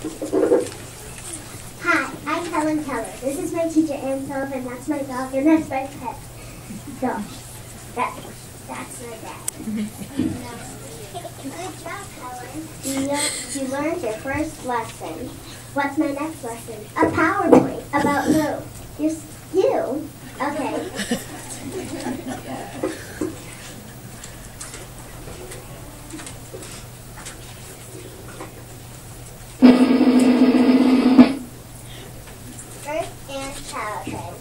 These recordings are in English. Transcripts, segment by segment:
Hi, I'm Helen Keller. This is my teacher, Ann Sullivan. That's my dog, and that's my pet dog. That's my dad. Good job, Helen. You learned your first lesson. What's my next lesson? A PowerPoint. About who? You? Okay. Birth and childhood.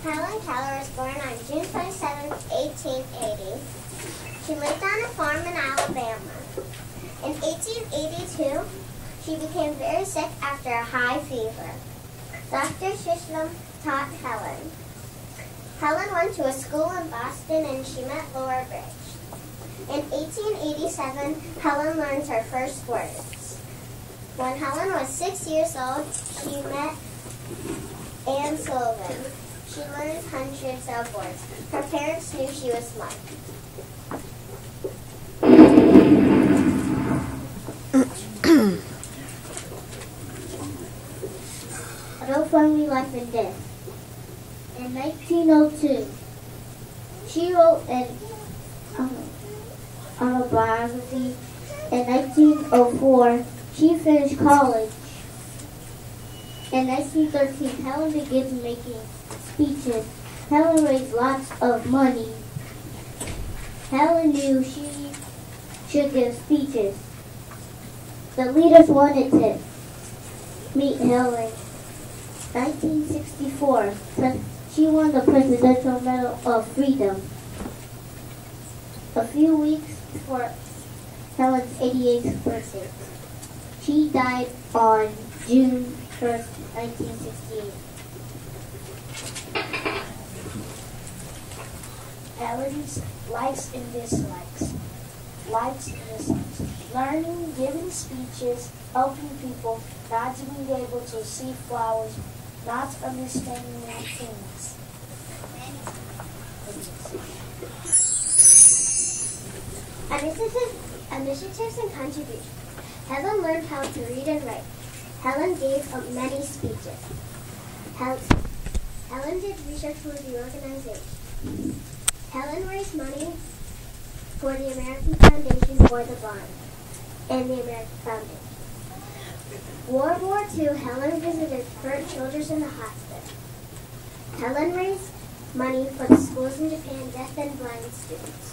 Helen Keller was born on June 27, 1880. She lived on a farm in Alabama. In 1882, she became very sick after a high fever. Dr. Shishlem taught Helen. Helen went to a school in Boston and she met Laura Bridge. In 1887, Helen learned her first words. When Helen was 6 years old, she met Ann Sullivan. She learned hundreds of words. Her parents knew she was smart. Adult Family Life and Death. In 1902, she wrote an autobiography. In 1904, she finished college. In 1913, Helen began making speeches. Helen raised lots of money. Helen knew she should give speeches. The leaders wanted to meet Helen. 1964, she won the Presidential Medal of Freedom. A few weeks before Helen's 88th birthday. She died on June 1st, 1968. Helen's likes and dislikes. Likes and dislikes. Learning, giving speeches, helping people, not being able to see flowers, not understanding many things. Initiatives and contributions. Helen learned how to read and write. Helen gave many speeches. Helen did research for the organization. Helen raised money for the American Foundation for the Blind and the American Foundation. World War II, Helen visited hurt children in the hospital. Helen raised money for the schools in Japan, deaf and blind students.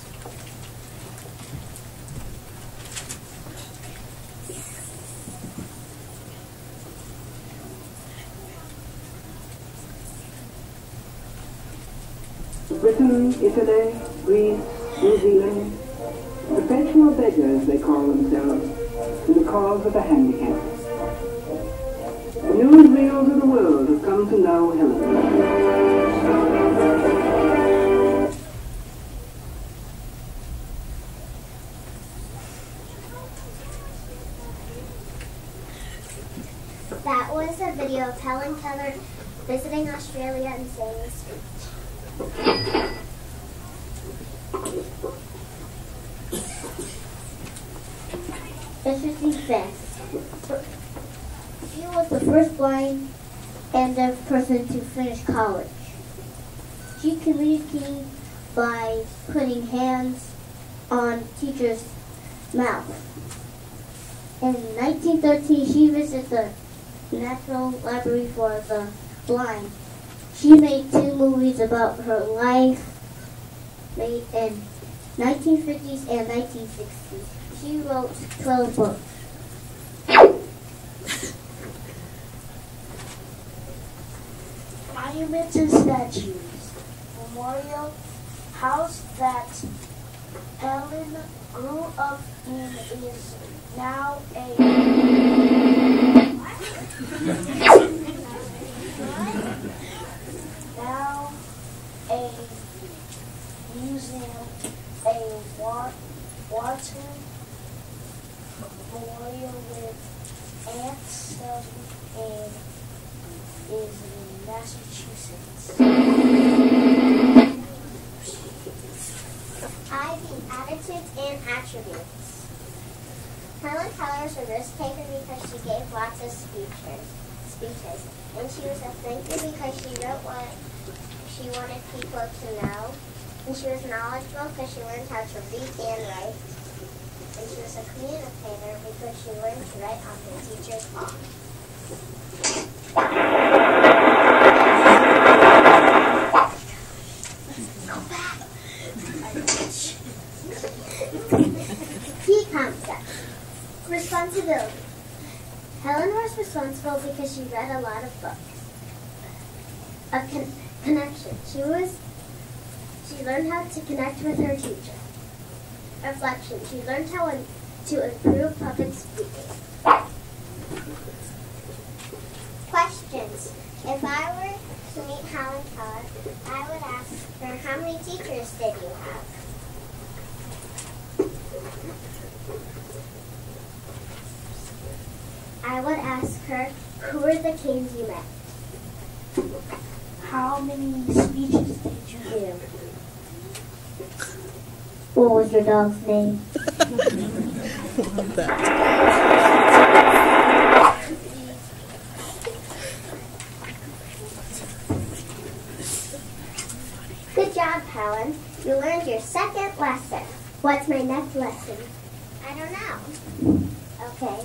Britain, Italy, Greece, New Zealand, perpetual beggars they call themselves, in the cause of the handicapped. The newsreels of the world have come to know Helen. That was a video of Helen Keller visiting Australia and saying a speech. Interesting facts. She was the first blind and deaf person to finish college. She communicated by putting hands on teachers' mouth. In 1913, she visited the National Library for the Blind. She made 2 movies about her life, made in 1950s and 1960s. She wrote 12 books. Monuments and statues. Memorial house that Helen grew up in is now a museum, a water memorial with Aunt Sally and is in Massachusetts. IV, attitudes and attributes. Helen Keller is a risk taker because she gave lots of speeches. And she was a thinker because she wrote what she wanted people to know. And she was knowledgeable because she learned how to read and write. And she was a communicator because she learned to write on the teacher's clock. Key concepts. Responsibility. Helen was responsible because she read a lot of books. Connection. She learned how to connect with her teacher. Reflection. She learned how to improve public speaking. Questions. If I were to meet Helen Keller, I would ask her, how many teachers did you have? I would ask her, who were the kings you met? How many speeches did you give? What was your dog's name? Good job, Helen. You learned your second lesson. What's my next lesson? I don't know. Okay.